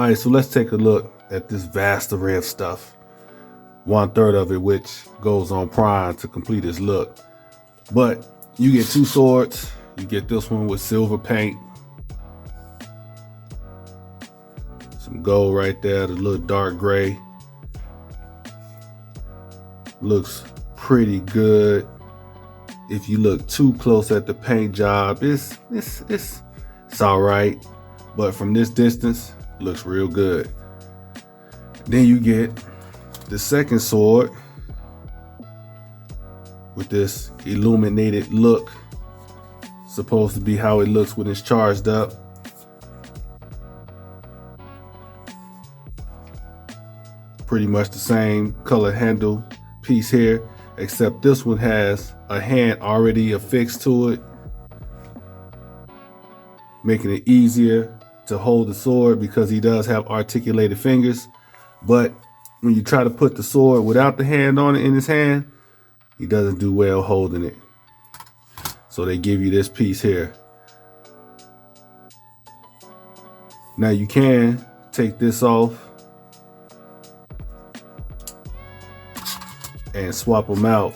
All right, so let's take a look at this vast array of stuff. 1/3 of it, which goes on Prime to complete his look. But you get 2 swords. You get this one with silver paint. Some gold right there, the little dark gray. Looks pretty good. If you look too close at the paint job, it's all right. But from this distance, it looks real good. Then you get the second sword with this illuminated look. Supposed to be how it looks when it's charged up. Pretty much the same color handle piece here, except this one has a hand already affixed to it, making it easier to hold the sword because he does have articulated fingers. But when you try to put the sword without the hand on it in his hand, he doesn't do well holding it. So they give you this piece here. Now you can take this off and swap them out.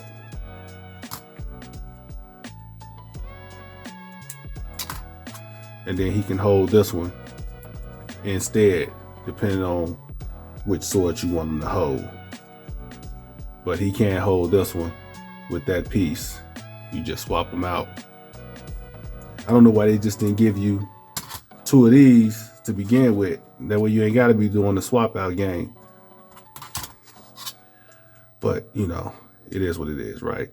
And then he can hold this one instead, depending on which sword you want him to hold. But he can't hold this one with that piece. You just swap them out. I don't know why they just didn't give you 2 of these to begin with. That way you ain't got to be doing the swap out game. But, you know, it is what it is, right?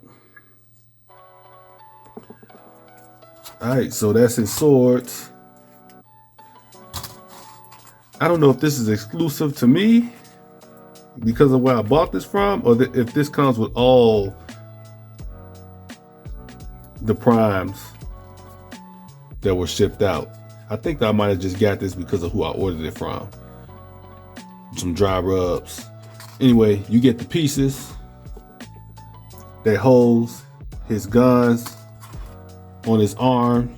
All right, so that's his swords. I don't know if this is exclusive to me because of where I bought this from, or if this comes with all the primes that were shipped out. I think I might have just got this because of who I ordered it from. Some dry rubs. Anyway, you get the pieces that holds his guns on his arm.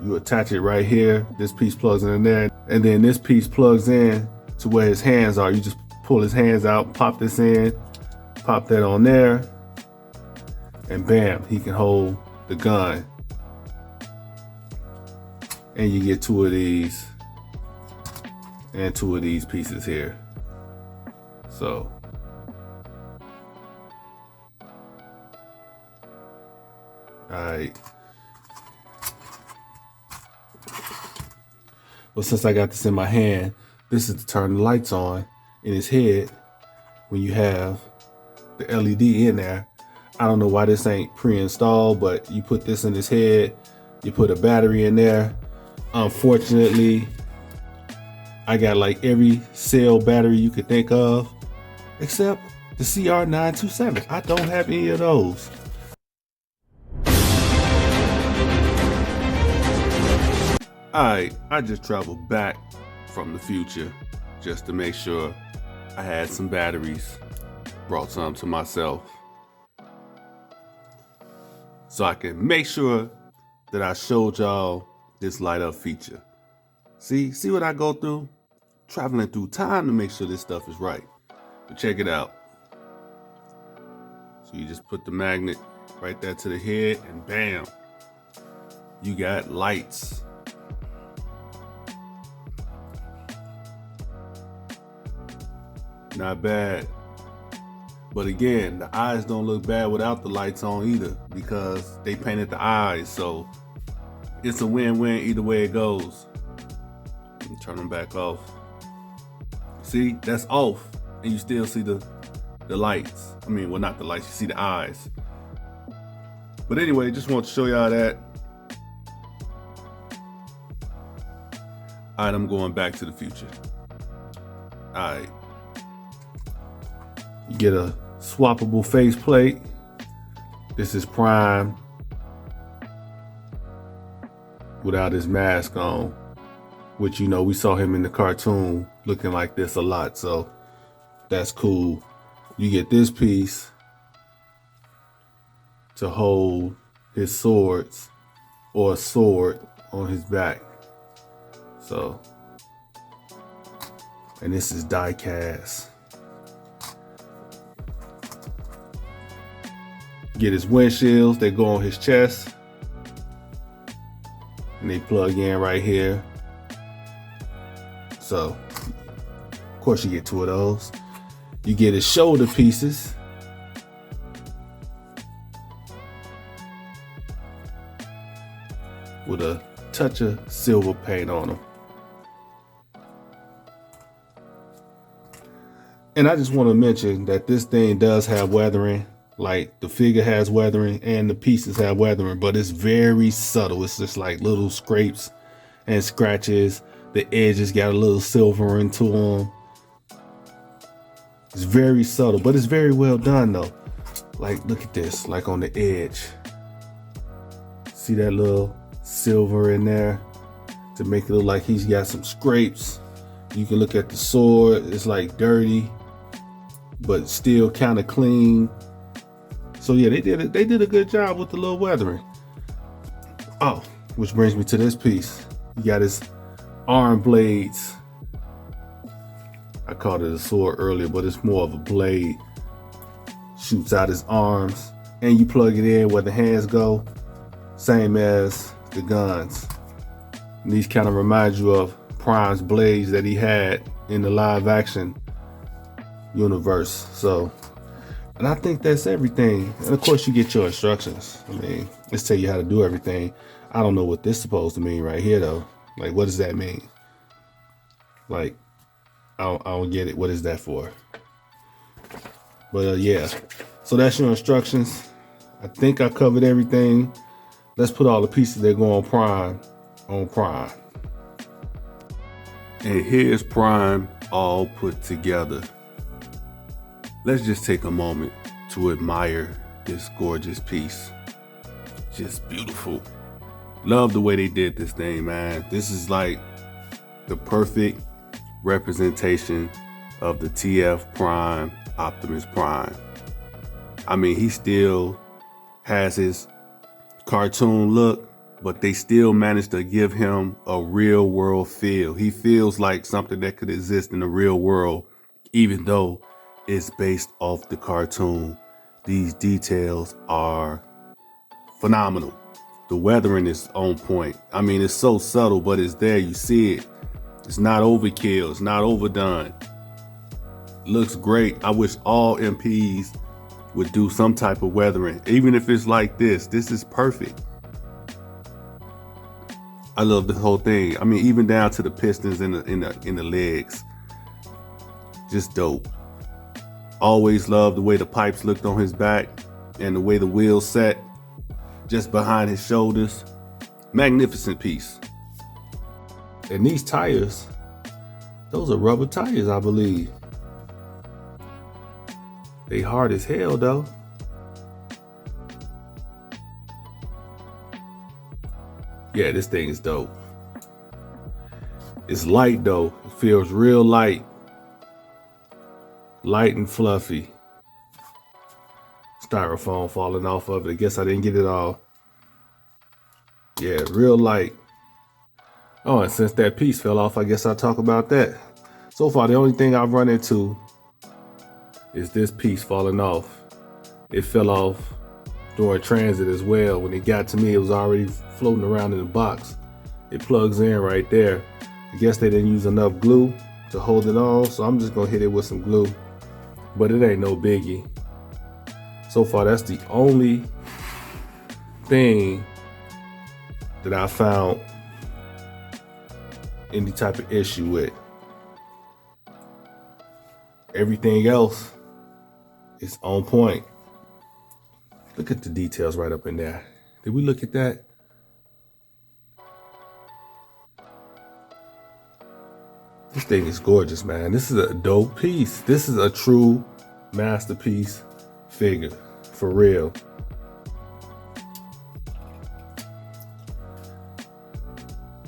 You attach it right here. This piece plugs in there, and then this piece plugs in to where his hands are. You just pull his hands out, pop this in, pop that on there, and bam, he can hold the gun. And you get 2 of these and 2 of these pieces here. So alright. Well, since I got this in my hand, this is to turn the lights on in his head when you have the LED in there. I don't know why this ain't pre-installed, but you put this in his head, you put a battery in there. Unfortunately, I got like every cell battery you could think of, except the CR927. I don't have any of those. Alright, I just traveled back from the future just to make sure I had some batteries. Brought some to myself, so I can make sure that I showed y'all this light up feature. See what I go through? Traveling through time to make sure this stuff is right. But check it out. So you just put the magnet right there to the head, and bam, you got lights. Not bad. But again, the eyes don't look bad without the lights on either, because they painted the eyes, so it's a win-win either way it goes. Let me turn them back off. See, that's off, and you still see the lights. I mean, well, not the lights, you see the eyes. But anyway, just want to show y'all that. All right, I'm going back to the future. All right. You get a swappable faceplate. This is Prime without his mask on, which, you know, we saw him in the cartoon looking like this a lot, so that's cool. You get this piece to hold his swords, or a sword on his back. So And this is die cast. Get his windshields, they go on his chest. And they plug in right here. So, of course you get two of those. You get his shoulder pieces. With a touch of silver paint on them. And I just want to mention that this thing does have weathering. Like the figure has weathering and the pieces have weathering, but it's very subtle. It's just like little scrapes and scratches. The edges got a little silver into them. It's very subtle, but it's very well done though. Like, look at this, like on the edge. See that little silver in there to make it look like he's got some scrapes. You can look at the sword, it's like dirty, but still kind of clean. So yeah, they did a good job with the little weathering. Oh, which brings me to this piece. You got his arm blades. I called it a sword earlier, but it's more of a blade. Shoots out his arms, and you plug it in where the hands go, same as the guns. And these kind of remind you of Prime's blades that he had in the live action universe. So, and I think that's everything. And of course you get your instructions. I mean, let's tell you how to do everything. I don't know what this is supposed to mean right here though. Like, what does that mean? Like, I don't get it. What is that for? But yeah, so that's your instructions. I think I covered everything. Let's put all the pieces that go on Prime on Prime. And here's Prime all put together. Let's just take a moment to admire this gorgeous piece. Just beautiful. Love the way they did this thing, man. This is like the perfect representation of the TF Prime, Optimus Prime. I mean, he still has his cartoon look, but they still managed to give him a real world feel. He feels like something that could exist in the real world, even though it's based off the cartoon. These details are phenomenal. The weathering is on point. I mean, it's so subtle, but it's there. You see it. It's not overkill. It's not overdone. Looks great. I wish all MPs would do some type of weathering, even if it's like this. This is perfect. I love the whole thing. I mean, even down to the pistons in the legs. Just dope. Always loved the way the pipes looked on his back and the way the wheels set just behind his shoulders. Magnificent piece. And these tires, those are rubber tires, I believe. They hard as hell though. Yeah, this thing is dope. It's light though. It feels real light. Light and fluffy. Styrofoam falling off of it. I guess I didn't get it all. Yeah, real light. Oh, and since that piece fell off, I guess I'll talk about that. So far, the only thing I've run into is this piece falling off. It fell off during transit as well. When it got to me, it was already floating around in the box. It plugs in right there. I guess they didn't use enough glue to hold it on, so I'm just gonna hit it with some glue. But it ain't no biggie. So far, that's the only thing that I found any type of issue with. Everything else is on point. Look at the details right up in there. Did we look at that? This thing is gorgeous, man. This is a dope piece. This is a true masterpiece figure, for real.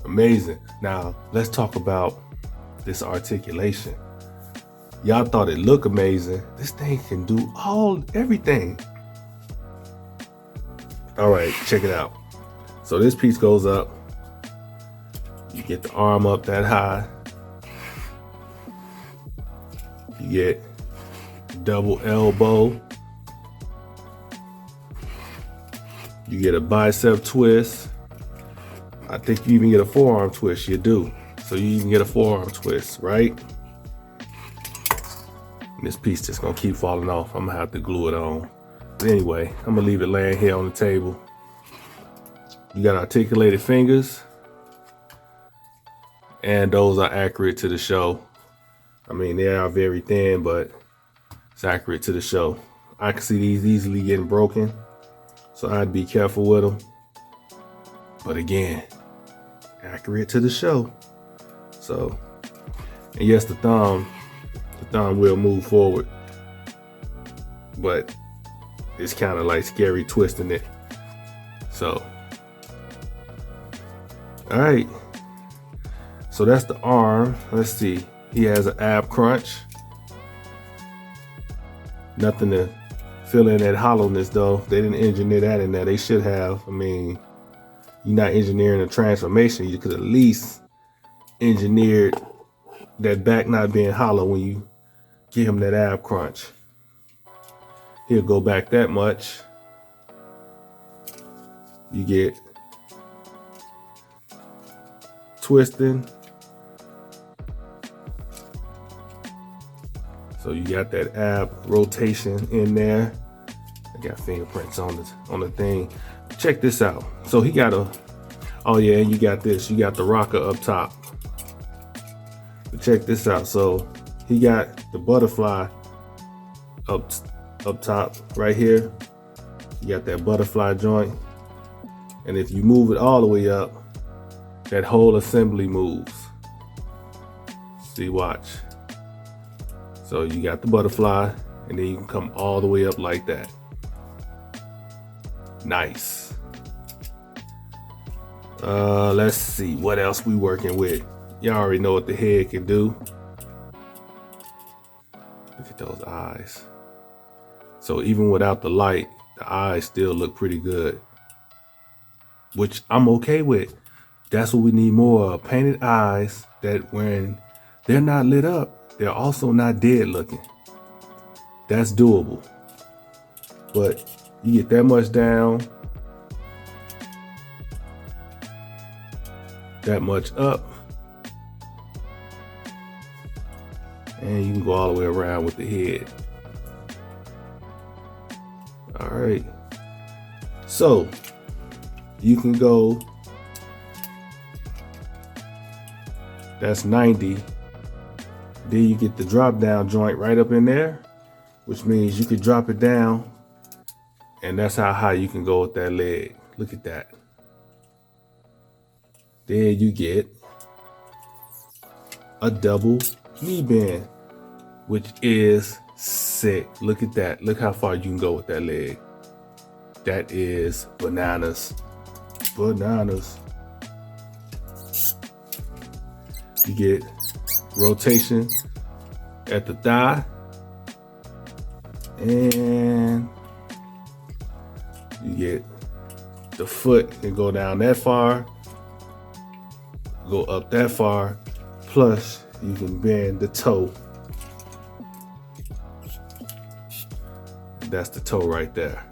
Amazing. Now, let's talk about this articulation. Y'all thought it looked amazing. This thing can do everything. All right, check it out. So this piece goes up. You get the arm up that high. You get double elbow. You get a bicep twist. I think you even get a forearm twist. You do. So you even get a forearm twist, right? And this piece just gonna keep falling off. I'm gonna have to glue it on. But anyway, I'm gonna leave it laying here on the table. You got articulated fingers. And those are accurate to the show. I mean, they are very thin, but it's accurate to the show. I can see these easily getting broken, so I'd be careful with them. But again, accurate to the show. So, and yes, the thumb will move forward, but it's kind of like scary twisting it. So, all right. So that's the arm. Let's see. He has an ab crunch. Nothing to fill in that hollowness though. They didn't engineer that in there. They should have. I mean, you're not engineering a transformation. You could at least engineered that back not being hollow when you give him that ab crunch. He'll go back that much. You get twisting. So you got that ab rotation in there. I got fingerprints on the thing. Check this out. So he got oh yeah, you got this. You got the rocker up top. But check this out. So he got the butterfly up top right here. You got that butterfly joint. And if you move it all the way up, that whole assembly moves. See, watch. So you got the butterfly, and then you can come all the way up like that. Nice. Let's see what else we working with. Y'all already know what the head can do. Look at those eyes. So even without the light, the eyes still look pretty good, which I'm okay with. That's what we need more of. Painted eyes that when they're not lit up, they're also not dead looking. That's doable. But you get that much down, that much up, and you can go all the way around with the head. All right. So you can go, that's 90. Then you get the drop down joint right up in there, which means you could drop it down, and that's how high you can go with that leg. Look at that. Then you get a double knee bend, which is sick. Look at that. Look how far you can go with that leg. That is bananas. Bananas. You get rotation at the thigh, and you get the foot can go down that far, go up that far, plus you can bend the toe. That's the toe right there.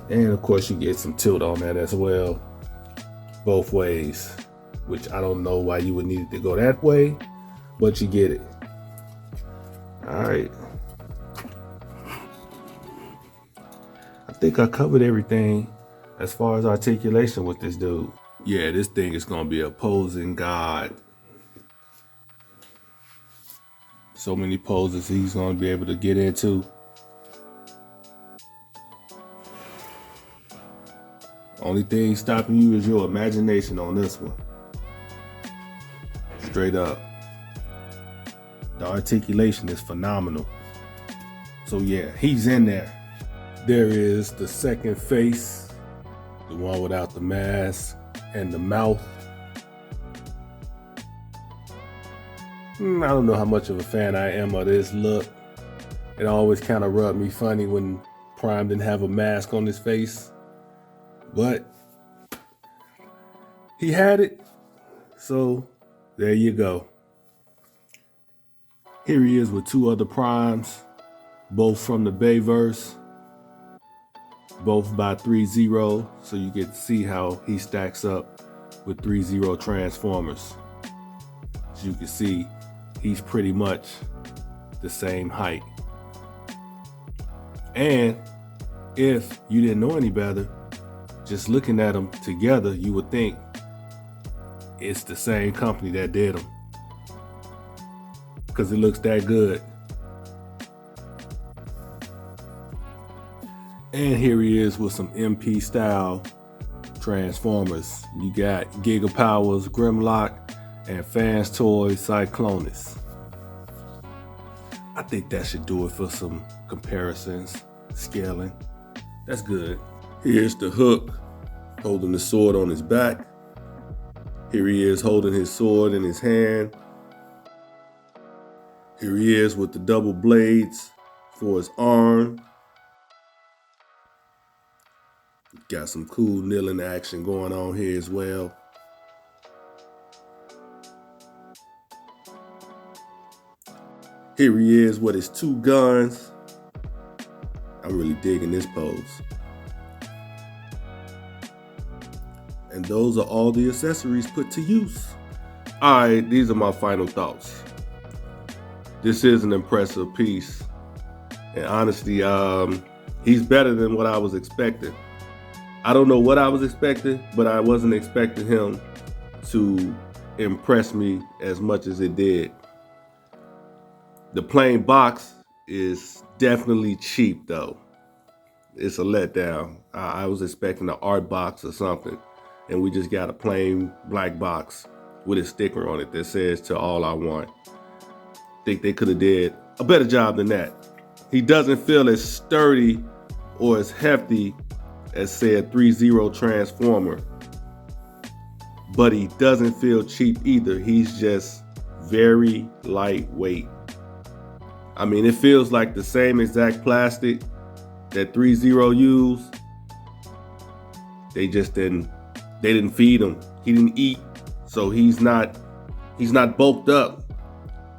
And of course you get some tilt on that as well, both ways, which I don't know why you would need it to go that way, but you get it. All right. I think I covered everything as far as articulation with this dude. Yeah, this thing is gonna be a posing god. So many poses he's gonna be able to get into. Only thing stopping you is your imagination on this one. Straight up. The articulation is phenomenal. So yeah, he's in there. There is the second face, the one without the mask and the mouth. I don't know how much of a fan I am of this look. It always kind of rubbed me funny when Prime didn't have a mask on his face. But he had it, So there you go. Here he is with two other primes, both from the Bayverse, both by 3-0. So you get to see how he stacks up with 3-0 Transformers. As you can see, he's pretty much the same height. And if you didn't know any better, just looking at them together, you would think it's the same company that did them, because it looks that good. And here he is with some MP style Transformers. You got Giga Powers, Grimlock, and Fans Toys Cyclonus. I think that should do it for some comparisons, scaling. That's good. Here's the Hook holding the sword on his back. Here he is holding his sword in his hand. Here he is with the double blades for his arm. Got some cool kneeling action going on here as well. Here he is with his two guns. I'm really digging this pose. And those are all the accessories put to use. All right, these are my final thoughts. This is an impressive piece. And honestly, he's better than what I was expecting. I don't know what I was expecting, but I wasn't expecting him to impress me as much as it did. The plain box is definitely cheap though. It's a letdown. I was expecting an art box or something, and we just got a plain black box with a sticker on it that says "To All I Want." Think they could have did a better job than that. He doesn't feel as sturdy or as hefty as, say, a 3-0 Transformer, but he doesn't feel cheap either. He's just very lightweight. I mean, it feels like the same exact plastic that 3-0 used. They didn't feed him. He didn't eat, so he's not bulked up.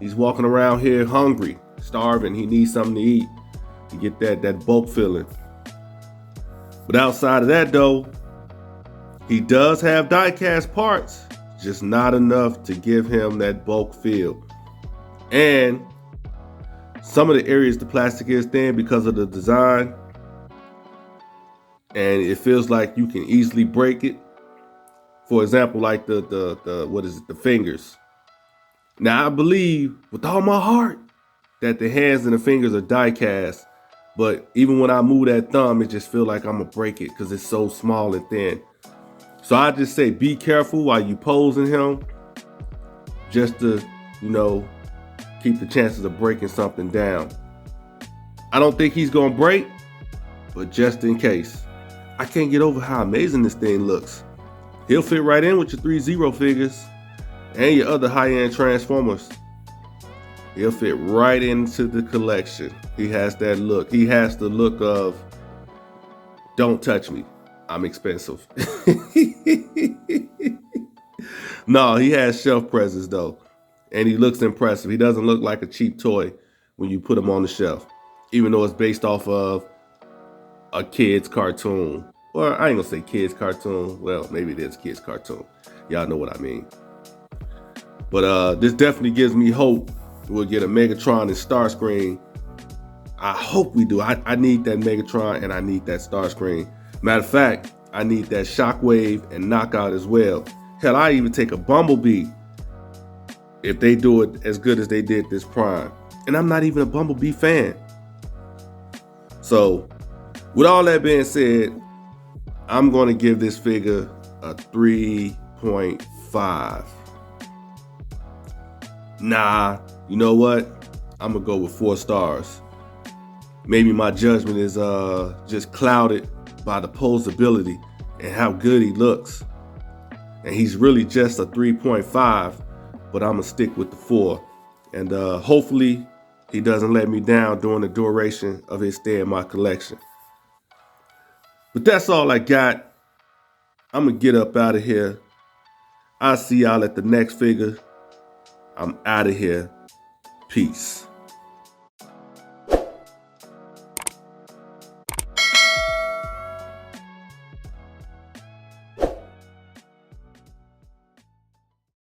He's walking around here hungry, starving. He needs something to eat to get that bulk feeling. But outside of that though, he does have die-cast parts, just not enough to give him that bulk feel. And some of the areas the plastic is thin because of the design, and it feels like you can easily break it. For example, like the fingers. Now I believe with all my heart that the hands and the fingers are die cast, but even when I move that thumb, it just feels like I'm gonna break it because it's so small and thin. So I just say be careful while you posing him, just to, keep the chances of breaking something down. I don't think he's gonna break, but just in case. I can't get over how amazing this thing looks. He'll fit right in with your 3-0 figures and your other high-end Transformers. He'll fit right into the collection. He has that look. He has the look of, don't touch me, I'm expensive. No, he has shelf presence though. And he looks impressive. He doesn't look like a cheap toy when you put him on the shelf, even though it's based off of a kid's cartoon. Well, I ain't gonna say kid's cartoon. Well, maybe it is kid's cartoon. Y'all know what I mean. But this definitely gives me hope we'll get a Megatron and Starscream. I hope we do. I need that Megatron and I need that Starscream. Matter of fact, I need that Shockwave and Knockout as well. Hell, I even take a Bumblebee if they do it as good as they did this Prime. And I'm not even a Bumblebee fan. So, with all that being said, I'm going to give this figure a 3.5. Nah, you know what? I'm going to go with 4 stars. Maybe my judgment is just clouded by the posability and how good he looks. And he's really just a 3.5, but I'm going to stick with the 4. And hopefully he doesn't let me down during the duration of his stay in my collection. But that's all I got. I'm going to get up out of here. I'll see y'all at the next figure. I'm out of here. Peace.